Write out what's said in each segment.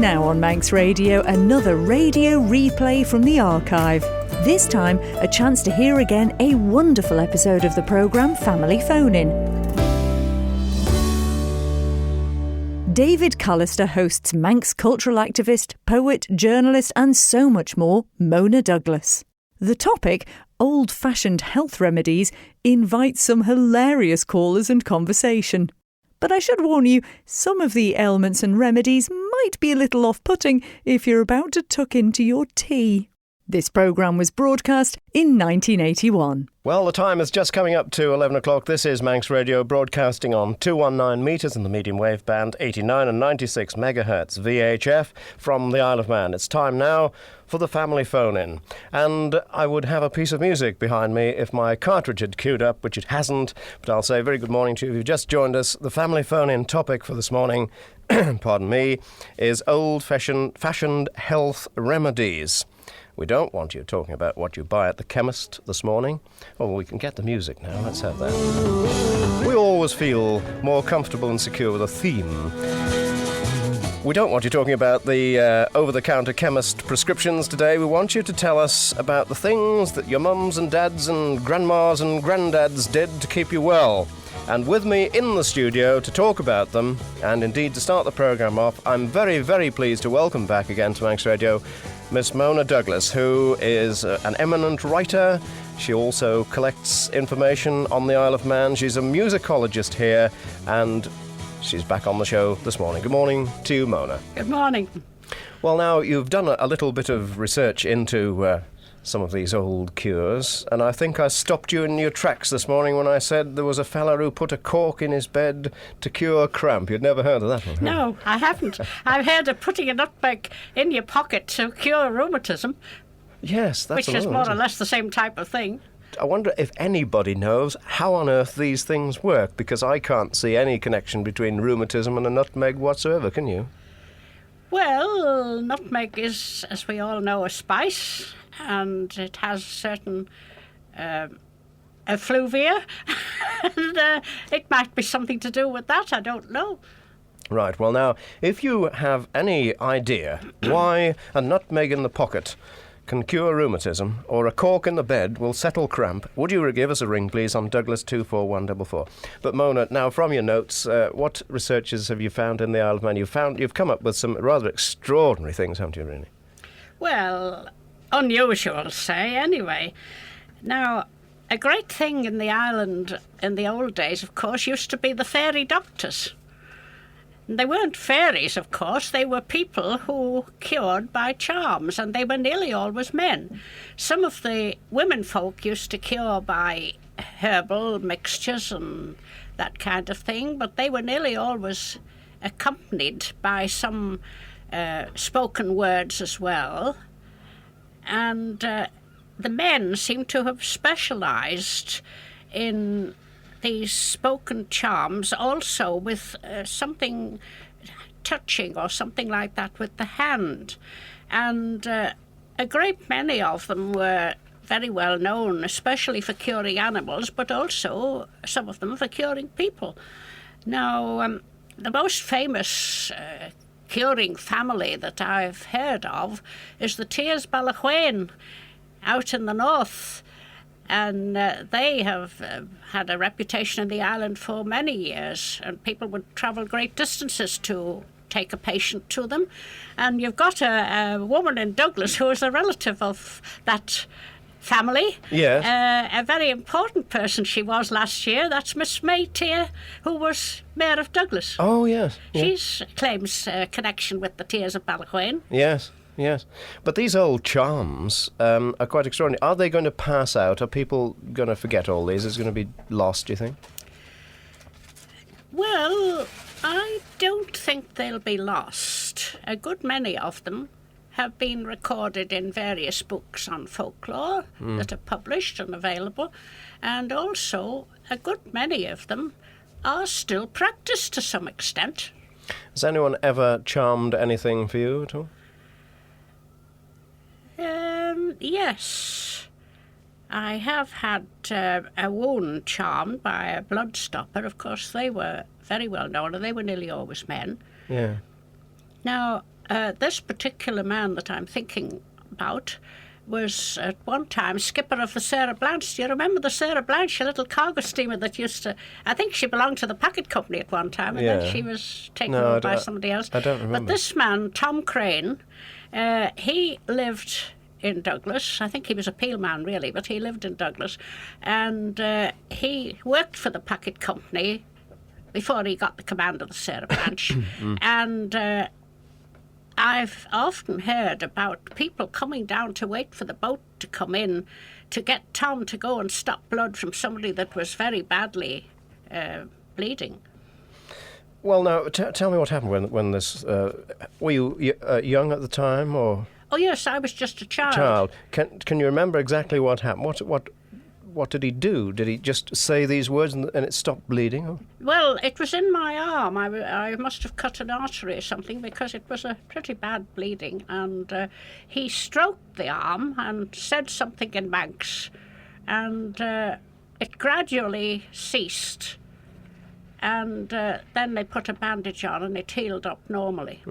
Playing now on Manx Radio, another radio replay from the archive. This time, a chance to hear again a wonderful episode of the programme Family Phone-In. David Callister hosts Manx cultural activist, poet, journalist and so much more, Mona Douglas. The topic, old-fashioned health remedies, invites some hilarious callers and conversation. But I should warn you, some of the ailments and remedies might be a little off-putting if you're about to tuck into your tea. This programme was broadcast in 1981. Well, the time is just coming up to 11 o'clock. This is Manx Radio, broadcasting on 219 metres in the medium wave band, 89 and 96 megahertz VHF from the Isle of Man. It's time now for the family phone-in. And I would have a piece of music behind me if my cartridge had queued up, which it hasn't. But I'll say very good morning to you if you've just joined us. The family phone-in topic for this morning, pardon me, is old-fashioned health remedies. We don't want you talking about what you buy at the chemist this morning. Oh, we can get the music now. Let's have that. We always feel more comfortable and secure with a theme. We don't want you talking about the over-the-counter chemist prescriptions today. We want you to tell us about the things that your mums and dads and grandmas and granddads did to keep you well. And with me in the studio to talk about them, and indeed to start the programme off, I'm very, very pleased to welcome back again to Manx Radio Miss Mona Douglas, who is an eminent writer. She also collects information on the Isle of Man. She's a musicologist here, and she's back on the show this morning. Good morning to you, Mona. Good morning. Well, now, you've done a little bit of research into some of these old cures, and I think I stopped you in your tracks this morning when I said there was a fella who put a cork in his bed to cure cramp. You'd never heard of that one, have you? No, I haven't. I've heard of putting a nutmeg in your pocket to cure rheumatism. Yes, that's which is more or less the same type of thing. I wonder if anybody knows how on earth these things work, because I can't see any connection between rheumatism and a nutmeg whatsoever, can you? Well, nutmeg is, as we all know, a spice, and it has certain effluvia, and it might be something to do with that, I don't know. Right, well now, if you have any idea why a nutmeg in the pocket can cure rheumatism, or a cork in the bed will settle cramp, would you give us a ring, please, on Douglas 24144. But Mona, now from your notes, what researches have you found in the Isle of Man? You've come up with some rather extraordinary things, haven't you, really? Well, unusual, say, anyway. Now, a great thing in the island in the old days, of course, used to be the fairy doctors. They weren't fairies, of course. They were people who cured by charms, and they were nearly always men. Some of the women folk used to cure by herbal mixtures and that kind of thing, but they were nearly always accompanied by some spoken words as well. And the men seem to have specialised in these spoken charms, also with something touching or something like that with the hand. And a great many of them were very well known, especially for curing animals, but also some of them for curing people. Now, the most famous curing family that I've heard of is the Tears Balachwain out in the north. And they have had a reputation in the island for many years, and people would travel great distances to take a patient to them. And you've got a woman in Douglas who is a relative of that family. Yes. A very important person she was last year. That's Miss May Tear, who was Mayor of Douglas. Oh, yes. She claims a connection with the Tears of Balachwain. Yes. Yes, but these old charms are quite extraordinary. Are they going to pass out? Are people going to forget all these? Is it going to be lost, do you think? Well, I don't think they'll be lost. A good many of them have been recorded in various books on folklore that are published and available, and also a good many of them are still practiced to some extent. Has anyone ever charmed anything for you at all? Yes. I have had a wound charmed by a blood stopper. Of course, they were very well known, and they were nearly always men. Yeah. Now, this particular man that I'm thinking about was at one time skipper of the Sarah Blanche. Do you remember the Sarah Blanche, a little cargo steamer that used to... I think she belonged to the packet company at one time, and then she was taken over by somebody else. I don't remember. But this man, Tom Crane, he lived in Douglas. I think he was a peel man, really, but he lived in Douglas. And he worked for the packet company before he got the command of the Sarah Blanche. And... I've often heard about people coming down to wait for the boat to come in to get Tom to go and stop blood from somebody that was very badly bleeding. Well, now, tell me what happened when this... were you young at the time, or...? Oh, yes, I was just a child. Can you remember exactly what happened? What did he do? Did he just say these words and it stopped bleeding? Or? Well, it was in my arm. I must have cut an artery or something because it was a pretty bad bleeding. And he stroked the arm and said something in Manx. And it gradually ceased. And then they put a bandage on and it healed up normally.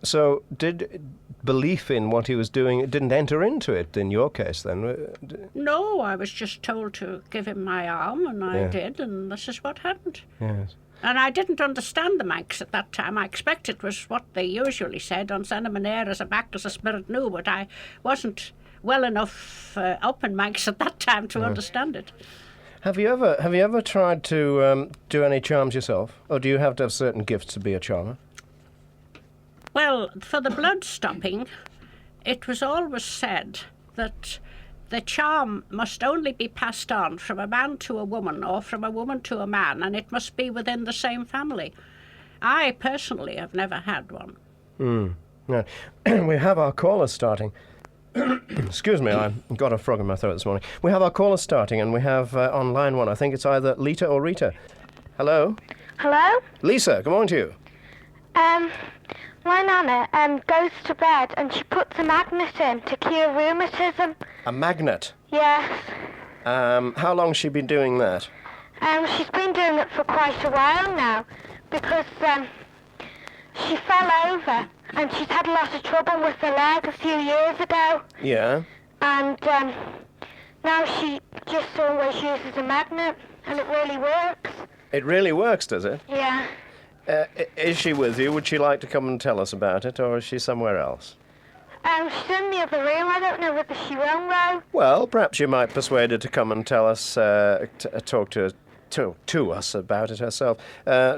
So did belief in what he was doing, it didn't enter into it in your case then? No, I was just told to give him my arm, and I did, and this is what happened. Yes. And I didn't understand the Manx at that time. I expect it was what they usually said, on Sena air as a back as a spirit knew, but I wasn't well enough up in Manx at that time to understand it. Have you ever tried to do any charms yourself, or do you have to have certain gifts to be a charmer? Well, for the blood stopping, it was always said that the charm must only be passed on from a man to a woman or from a woman to a man, and it must be within the same family. I personally have never had one. No. We have our callers starting. Excuse me, I've got a frog in my throat this morning. We have our callers starting, and we have on line one, I think it's either Lita or Rita. Hello? Hello? Lisa, good morning to you. My nana goes to bed and she puts a magnet in to cure rheumatism. A magnet? Yes. How long's she been doing that? She's been doing it for quite a while now because she fell over and she's had a lot of trouble with her leg a few years ago. Yeah. And now she just always uses a magnet and it really works. It really works, does it? Yeah. Is she with you? Would she like to come and tell us about it, or is she somewhere else? She's in the other room. I don't know whether she will, though. Well, perhaps you might persuade her to come and tell us, talk to us about it herself.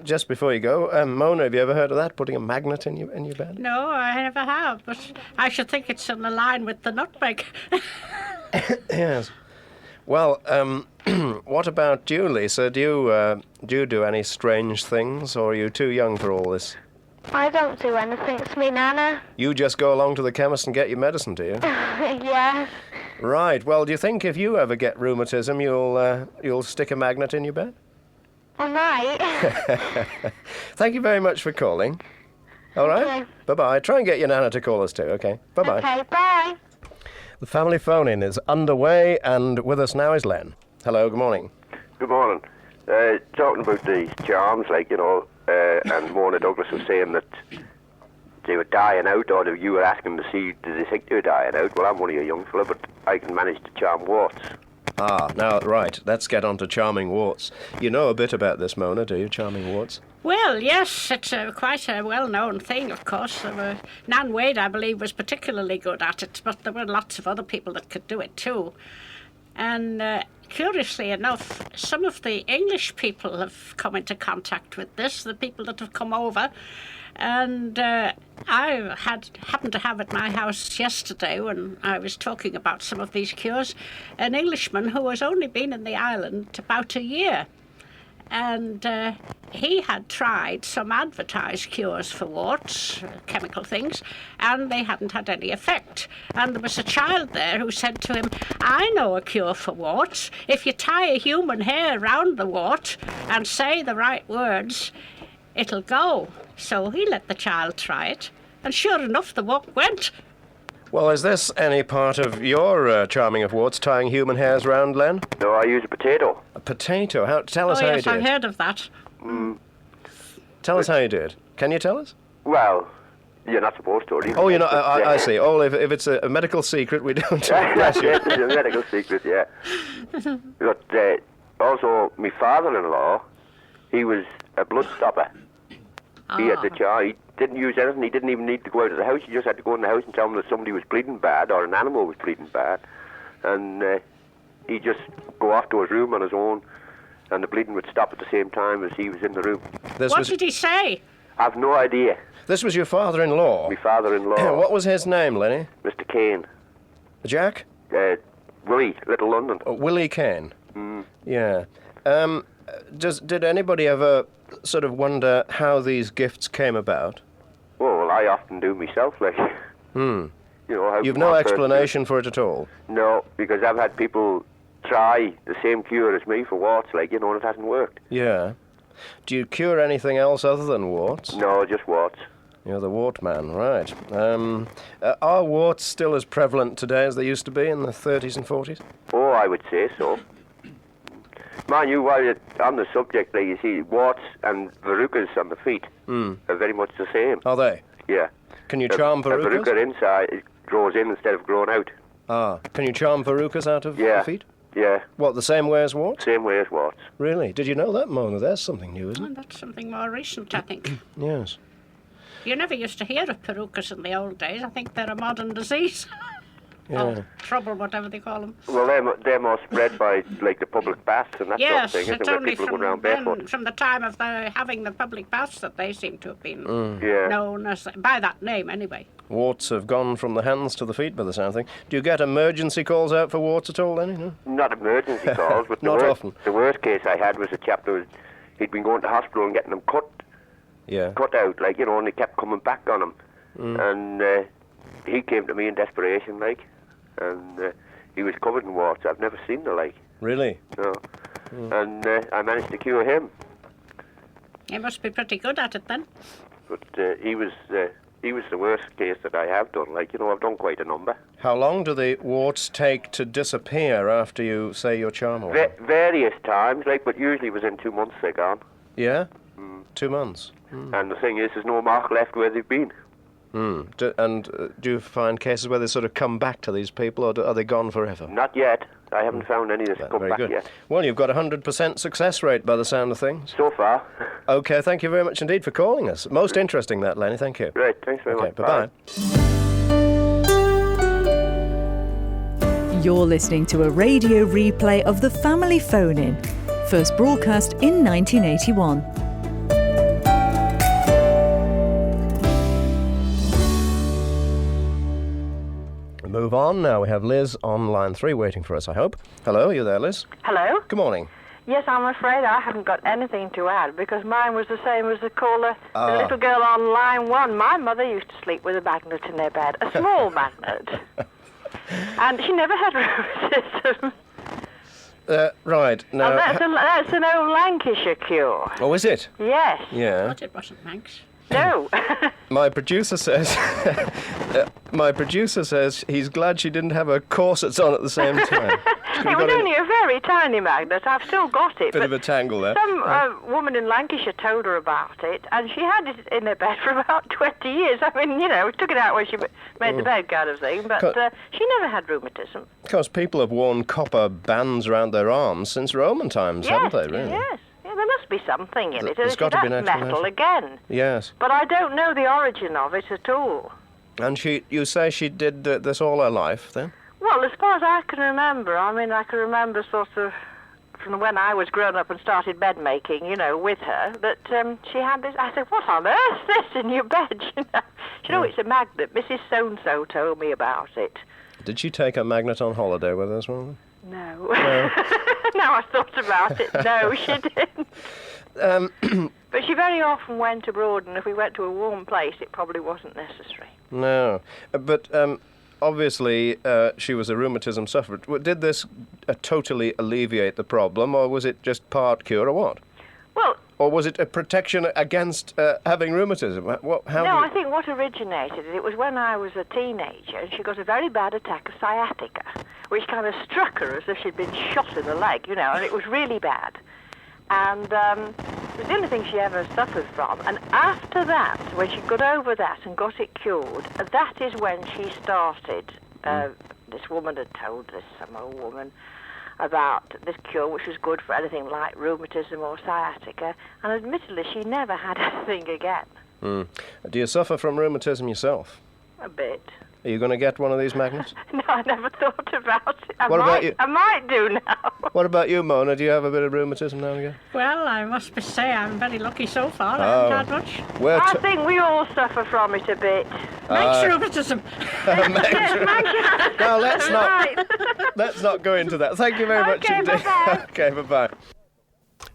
Just before you go, Mona, have you ever heard of that, putting a magnet in your bed? No, I never have, but I should think it's in the line with the nutmeg. Yes. Well, what about you, Lisa? Do you do any strange things, or are you too young for all this? I don't do anything. It's me nana. You just go along to the chemist and get your medicine, do you? Yes. Right. Well, do you think if you ever get rheumatism, you'll stick a magnet in your bed? I might. Thank you very much for calling. All right? Okay. Bye-bye. Try and get your nana to call us too, okay? Bye-bye. Okay, bye. The family phone-in is underway, and with us now is Len. Hello, good morning. Good morning. Talking about these charms, and Mona Douglas was saying that they were dying out, or you were asking to see, did they think they were dying out? Well, I'm only a young fella, but I can manage to charm warts. Ah, now, right, let's get on to charming warts. You know a bit about this, Mona, do you, charming warts? Well, yes, it's quite a well-known thing, of course. Nan Wade, I believe, was particularly good at it, but there were lots of other people that could do it too. And curiously enough, some of the English people have come into contact with this, the people that have come over. And I happened to have at my house yesterday, when I was talking about some of these cures, an Englishman who has only been in the island about a year. And he had tried some advertised cures for warts, chemical things, and they hadn't had any effect. And there was a child there who said to him, I know a cure for warts. If you tie a human hair round the wart and say the right words, it'll go. So he let the child try it, and sure enough, the wart went. Well, is this any part of your charming of warts, tying human hairs round, Len? No, I use a potato. A potato? Tell us how you Yes, do I've it. heard of that. Tell us how you do it. Can you tell us? Well, You're not supposed to. Oh, you're not. I see. Oh, if it's a medical secret, we don't. Bless you. Yes, it's a medical secret, yeah. But also, my father-in-law, he was a blood stopper. He had the charge. He didn't use anything. He didn't even need to go out of the house. He just had to go in the house and tell them that somebody was bleeding bad or an animal was bleeding bad. And he'd just go off to his room on his own, and the bleeding would stop at the same time as he was in the room. What did he say? I've no idea. This was your father-in-law? My father-in-law. What was his name, Lenny? Mr. Kane. Jack? Willie, Little London. Oh, Willie Kane. Yeah. Did anybody ever sort of wonder how these gifts came about? Well, I often do myself, like. You know, how You've no explanation for it at all? No, because I've had people try the same cure as me for warts, like, you know, and it hasn't worked. Yeah. Do you cure anything else other than warts? No, just warts. You're the wart man, right. Are warts still as prevalent today as they used to be in the 30s and 40s? Oh, I would say so. Mind you, while you're on the subject, like, you see, warts and verrucas on the feet are very much the same. Are they? Yeah. Can you charm verrucas? A verruca inside, it grows in instead of growing out. Ah, can you charm verrucas out of the feet? Yeah. What, the same way as warts? Same way as warts. Really? Did you know that, Mona? There's something new, isn't it? That's something more recent, I think. Yes. You never used to hear of perucas in the old days. I think they're a modern disease. Yeah. Or trouble, whatever they call them. Well, they're more spread by, like, the public baths and that Yes, sort of thing, it's isn't it, only where people go from, around barefoot. then, from the time of having the public baths that they seem to have been Yeah. known as, by that name anyway. Warts have gone from the hands to the feet by the sound of things. Do you get emergency calls out for warts at all, Lenny? No? Not emergency calls, but Not often. The worst case I had was a chap that he'd been going to hospital and getting them cut out, like, you know, and they kept coming back on him. And he came to me in desperation, like, and he was covered in warts. I've never seen the like. Really? No. And I managed to cure him. You must be pretty good at it then. But he was the worst case that I have done. Like, you know, I've done quite a number. How long do the warts take to disappear after you say your charm? Various times, like, but usually within 2 months they're gone. Yeah? 2 months. And the thing is, there's no mark left where they've been. Do you find cases where they sort of come back to these people, or are they gone forever? Not yet. I haven't found any that's come Very back good. yet. Well, you've got a 100% success rate by the sound of things. So far. Okay, thank you very much indeed for calling us. Most interesting that, Lenny. Thank you. Right, thanks very much. Bye-bye. You're listening to a radio replay of the Family Phone-In, first broadcast in 1981. Move on now. We have Liz on line 3 waiting for us, I hope. Hello, are you there, Liz? Hello? Good morning. Yes, I'm afraid I haven't got anything to add because mine was the same as the caller, the little girl on line 1. My mother used to sleep with a magnet in her bed, a small magnet. And she never had rheumatism. Right, now... And that's an old Lancashire cure. Oh, is it? Yes. Yeah. But it wasn't Manx. No. My producer says... he's glad she didn't have her corsets on at the same time. It was only a very tiny magnet. I've still got it. Bit of a tangle there. Some woman in Lancashire told her about it, and she had it in her bed for about 20 years. I mean, you know, took it out when she made the bed kind of thing, but she never had rheumatism. Because people have worn copper bands around their arms since Roman times, haven't they, really? Yes. Yeah, there must be something in it. There's got to be an That's metal again. Yes. But I don't know the origin of it at all. And you say she did this all her life, then? Well, as far as I can remember, I mean, I can remember sort of from when I was grown up and started bed making, you know, with her, that she had this. I said, what on earth is this in your bed? You know, it's a magnet. Mrs. So-and-so told me about it. Did she take a magnet on holiday with her as well? No. Now I thought about it, no, she didn't. But she very often went abroad, and if we went to a warm place, it probably wasn't necessary. No. But obviously she was a rheumatism sufferer. Did this totally alleviate the problem, or was it just part cure, or what? Well... Or was it a protection against having rheumatism? I think what originated it was when I was a teenager, and she got a very bad attack of sciatica, which kind of struck her as if she'd been shot in the leg, you know, and it was really bad. And was the only thing she ever suffered from. And after that, when she got over that and got it cured, that is when she started. This woman had told this, some old woman, about this cure, which was good for anything like rheumatism or sciatica. And admittedly, she never had anything again. Do you suffer from rheumatism yourself? A bit. Are you going to get one of these magnets? No, I never thought about it. About you? I might do now. What about you, Mona? Do you have a bit of rheumatism now and again? Well, I must say I'm very lucky so far. I haven't had much. I think we all suffer from it a bit. Manx rheumatism. Now, let's not go into that. Thank you very much indeed. Bye-bye. Okay, bye-bye.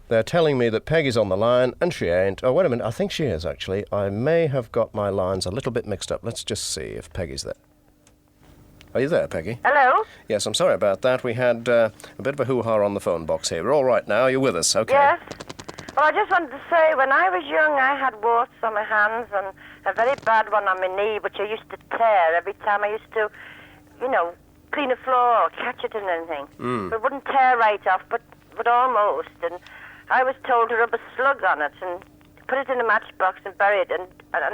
They're telling me that Peggy's on the line, and she ain't. Oh, wait a minute. I think she is, actually. I may have got my lines a little bit mixed up. Let's just see if Peggy's there. Are you there, Peggy? Hello? Yes, I'm sorry about that. We had a bit of a hoo-ha on the phone box here. We're all right now. You're with us, okay? Yes. Well, I just wanted to say, when I was young, I had warts on my hands and a very bad one on my knee, which I used to tear every time I used to, clean a floor or catch it and anything. It wouldn't tear right off, but almost. And I was told to rub a slug on it and put it in a matchbox and bury it and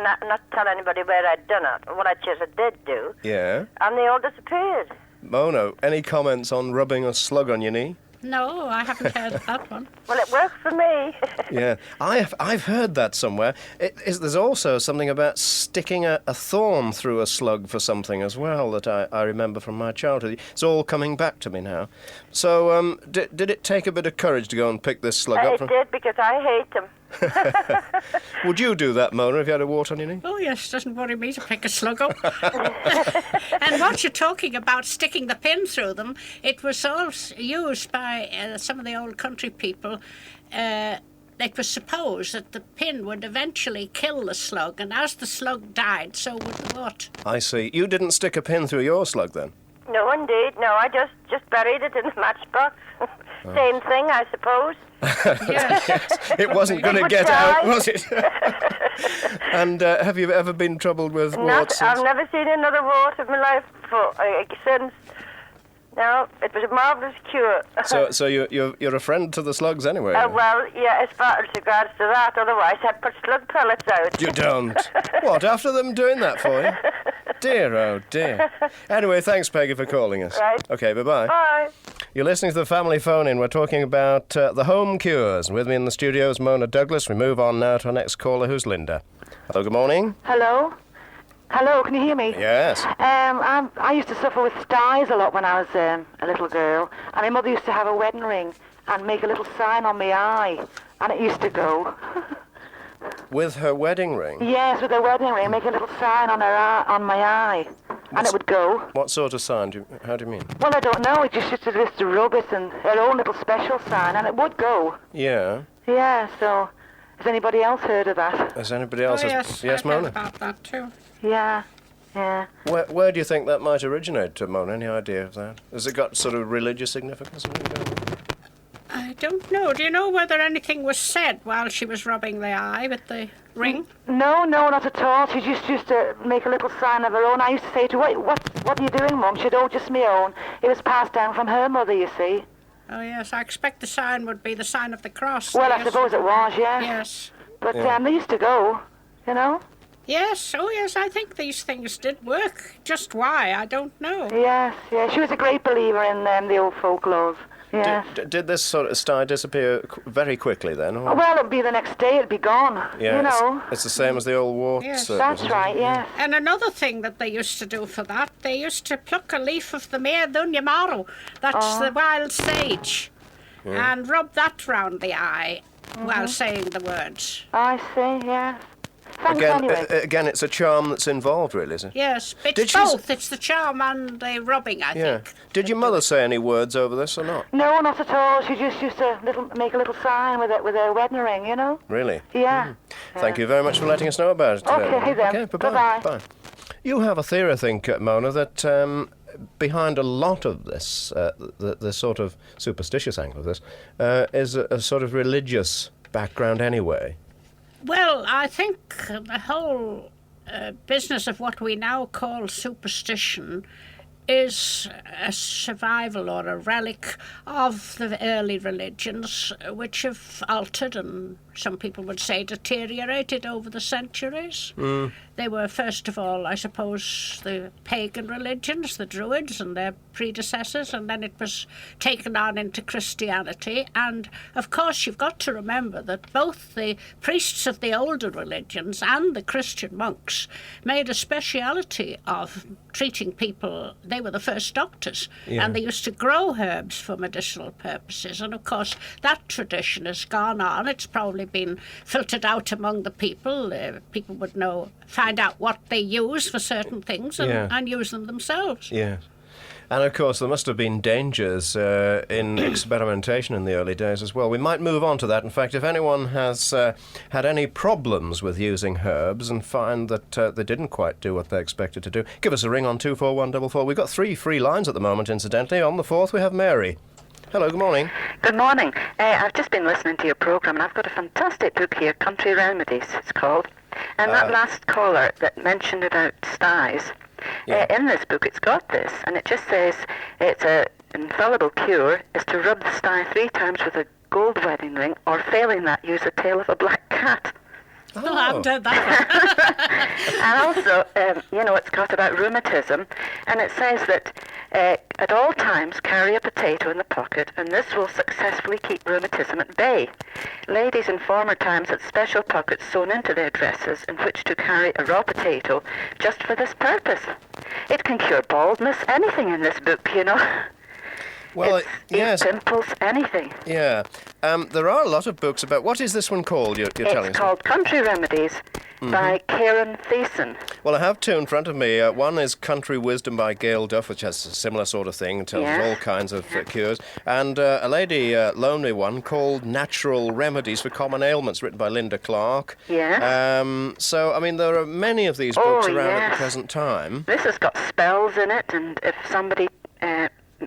not tell anybody where I'd done it, or what I did do. Yeah? And they all disappeared. Mona, any comments on rubbing a slug on your knee? No, I haven't heard of that one. Well, it worked for me. Yeah, I've heard that somewhere. There's also something about sticking a thorn through a slug for something as well that I remember from my childhood. It's all coming back to me now. So, did it take a bit of courage to go and pick this slug up? It did, because I hate them. Would you do that, Mona, if you had a wart on your knee? Oh, yes, doesn't worry me to pick a slug up. And what you're talking about, sticking the pin through them, it was also used by some of the old country people. It was supposed that the pin would eventually kill the slug, and as the slug died, so would the wart. I see. You didn't stick a pin through your slug, then? No, indeed. No, I just buried it in the matchbox. Same thing, I suppose. Yes. It wasn't going to get out, was it? And have you ever been troubled with warts since? I've never seen another wart in my life since. No, it was a marvellous cure. So you're a friend to the slugs anyway? Well, yeah, as far as regards to that. Otherwise, I'd put slug pellets out. You don't? What, after them doing that for you? Dear, oh dear. Anyway, thanks, Peggy, for calling us. Right. Okay, bye-bye. Bye. You're listening to the Family Phone-In. We're talking about the home cures. And with me in the studio is Mona Douglas. We move on now to our next caller, who's Linda. Hello, good morning. Hello? Hello, can you hear me? Yes. I used to suffer with styes a lot when I was a little girl, and my mother used to have a wedding ring and make a little sign on my eye, and it used to go. With her wedding ring? Yes, with her wedding ring, make a little sign on her eye, on my eye, and it would go. What sort of sign? How do you mean? Well, I don't know. It just used to rub it, and her own little special sign, and it would go. Yeah. Yeah. So, has anybody else heard of that? Has anybody else? Oh, yes, Yes, I've Mona. heard about that too. Yeah. Yeah. Where do you think that might originate, Mona? Any idea of that? Has it got sort of religious significance? I don't know. Do you know whether anything was said while she was rubbing the eye with the ring? No, not at all. She just used to make a little sign of her own. I used to say to her, what are you doing, Mum? She'd, oh, just my own. It was passed down from her mother, you see. Oh, yes, I expect the sign would be the sign of the cross. Well, I Yes. suppose it was, yes. Yes. But they used to go, you know? Yes, oh yes, I think these things did work. Just why, I don't know. Yes, yeah. She was a great believer in the old folklore. Yes. Did this sort of sty disappear very quickly then? Or? Well, it'd be the next day, it'd be gone, Yeah, you know. It's the same as the old warts. Yes. That's right, yes. And another thing that they used to do for that, they used to pluck a leaf of the mare dunyamaru, that's the wild sage, and rub that round the eye while saying the words. I see, yes. Thanks anyway. Again, it's a charm that's involved, really, is it? Yes, Did it's she both. It's the charm and the rubbing, I think. Did your mother say any words over this or not? No, not at all. She just used to make a little sign with her wedding ring, you know? Really? Yeah. Thank you very much for letting us know about it today. Okay, then. Okay, bye-bye. Bye-bye. Bye. You have a theory, I think, Mona, that behind a lot of this, the sort of superstitious angle of this, is a sort of religious background anyway. Well, I think the whole business of what we now call superstition is a survival or a relic of the early religions, which have altered and some people would say deteriorated over the centuries. They were, first of all, I suppose, the pagan religions, the Druids and their predecessors, and then it was taken on into Christianity. And, of course, you've got to remember that both the priests of the older religions and the Christian monks made a speciality of treating people. They were the first doctors, and they used to grow herbs for medicinal purposes. And, of course, that tradition has gone on. It's probably been filtered out among the people. People would find out what they use for certain things and use them themselves. Yes. And of course, there must have been dangers in experimentation in the early days as well. We might move on to that. In fact, if anyone has had any problems with using herbs and find that they didn't quite do what they expected to do, give us a ring on 24144. We've got 3 free lines at the moment, incidentally. On the 4th, we have Mary. Hello, good morning. Good morning. I've just been listening to your programme, and I've got a fantastic book here, Country Remedies, it's called. And that last caller that mentioned about styes, in this book it's got this, and it just says it's an infallible cure is to rub the stye 3 times with a gold wedding ring, or failing that, use the tail of a black cat. Oh, I haven't heard that one. And also, it's got about rheumatism, and it says that at all times carry a potato in the pocket, and this will successfully keep rheumatism at bay. Ladies in former times had special pockets sewn into their dresses in which to carry a raw potato just for this purpose. It can cure baldness, anything in this book, Well, yes. Pimples, anything. Yeah. There are a lot of books about... What is this one called, you're telling us? It's called Country Remedies by Karen Thiessen. Well, I have 2 in front of me. One is Country Wisdom by Gail Duff, which has a similar sort of thing, tells us all kinds of cures. And a lady loaned me one called Natural Remedies for Common Ailments, written by Linda Clark. Yeah. So, I mean, there are many of these books around at the present time. This has got spells in it, and if somebody...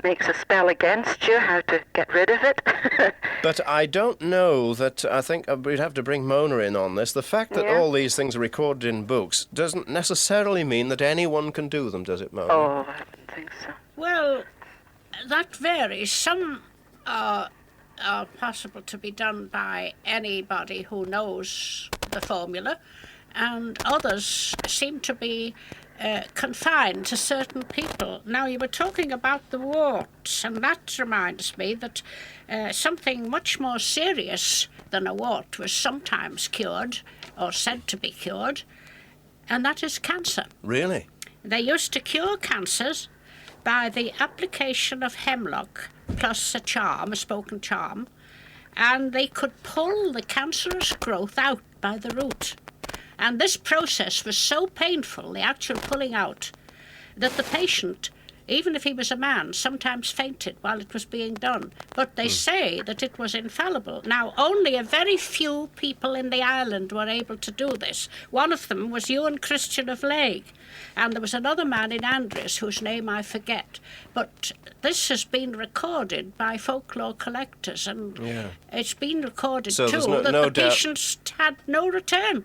makes a spell against you, how to get rid of it. But I don't know that... I think we'd have to bring Mona in on this. The fact that all these things are recorded in books doesn't necessarily mean that anyone can do them, does it, Mona? Oh, I don't think so. Well, that varies. Some are possible to be done by anybody who knows the formula, and others seem to be confined to certain people. Now, you were talking about the warts, and that reminds me that something much more serious than a wart was sometimes cured, or said to be cured, and that is cancer. Really? They used to cure cancers by the application of hemlock plus a spoken charm, and they could pull the cancerous growth out by the root. And this process was so painful, the actual pulling out, that the patient, even if he was a man, sometimes fainted while it was being done. But they say that it was infallible. Now, only a very few people in the island were able to do this. One of them was Ewan Christian of Lake, and there was another man in Andres whose name I forget. But this has been recorded by folklore collectors, and it's been recorded so too that the patients had no return.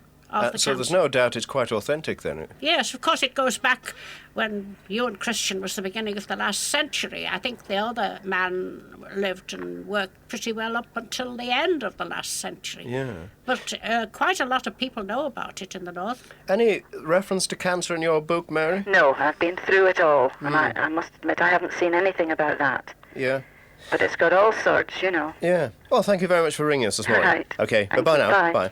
So there's no doubt it's quite authentic then? Yes, of course it goes back when Ewan Christian was the beginning of the last century. I think the other man lived and worked pretty well up until the end of the last century. Yeah. But quite a lot of people know about it in the north. Any reference to cancer in your book, Mary? No, I've been through it all, and I must admit I haven't seen anything about that. Yeah. But it's got all sorts, Yeah. Well, thank you very much for ringing us this morning. Right. Okay, Thank bye-bye you. now. Bye. Bye.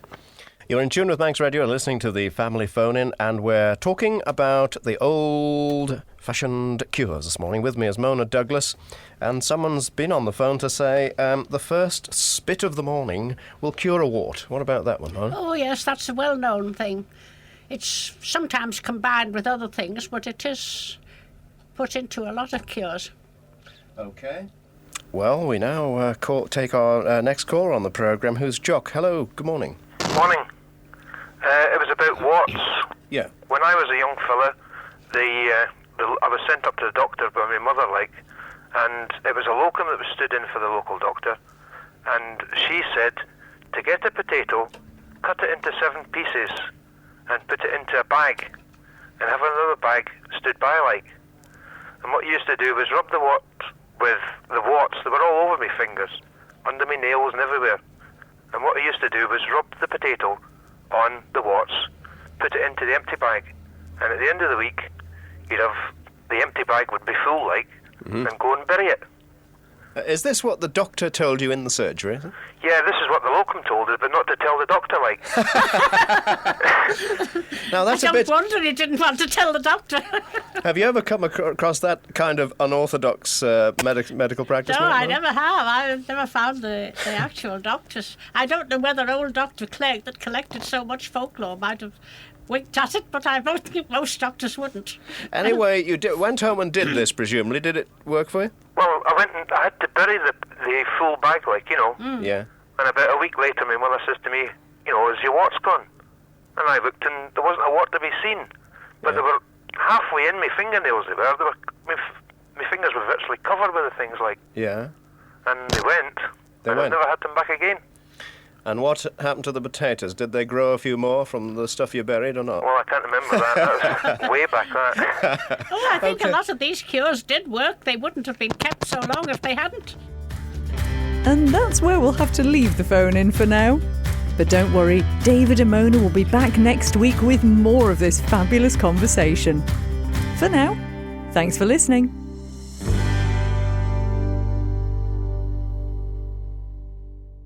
You're in tune with Manx Radio and listening to the Family Phone-In, and we're talking about the old-fashioned cures this morning. With me is Mona Douglas, and someone's been on the phone to say the first spit of the morning will cure a wart. What about that one, Mona? Oh, yes, that's a well-known thing. It's sometimes combined with other things, but it is put into a lot of cures. Okay. Well, we now take our next caller on the programme, who's Jock. Hello, good morning. Morning. It was about warts. Yeah. When I was a young fella, I was sent up to the doctor by my mother, and it was a locum that was stood in for the local doctor, and she said to get a potato, cut it into 7 pieces, and put it into a bag, and have another bag stood by And what he used to do was rub the wart with the warts. They were all over my fingers, under my nails and everywhere. And what he used to do was rub the potato on the warts, put it into the empty bag, and at the end of the week, you'd have the empty bag would be full, like, and go and bury it. Is this what the doctor told you in the surgery? Is it? Yeah, this is what the locum told us, but not to tell the doctor, like. Now that's I a bit. don't wonder he didn't want to tell the doctor. Have you ever come across that kind of unorthodox medical practice? No, mate? I never have. I've never found the actual doctors. I don't know whether old Dr. Clegg that collected so much folklore might have winked at it, but I don't think most doctors wouldn't. Anyway, you went home and did this, presumably. Did it work for you? Well, I went and I had to bury the full bag, like, you know. Yeah. And about a week later, my mother says to me, you know, is your warts gone? And I looked and there wasn't a wart to be seen. But they were halfway in my fingernails, they were. My fingers were virtually covered with the things, like. Yeah. And they went. They and went. I've never had them back again. And what happened to the potatoes? Did they grow a few more from the stuff you buried or not? Well, I can't remember that. That was way back, that. Oh, I think a lot of these cures did work. They wouldn't have been kept so long if they hadn't. And that's where we'll have to leave the phone in for now. But don't worry, David and Mona will be back next week with more of this fabulous conversation. For now, thanks for listening.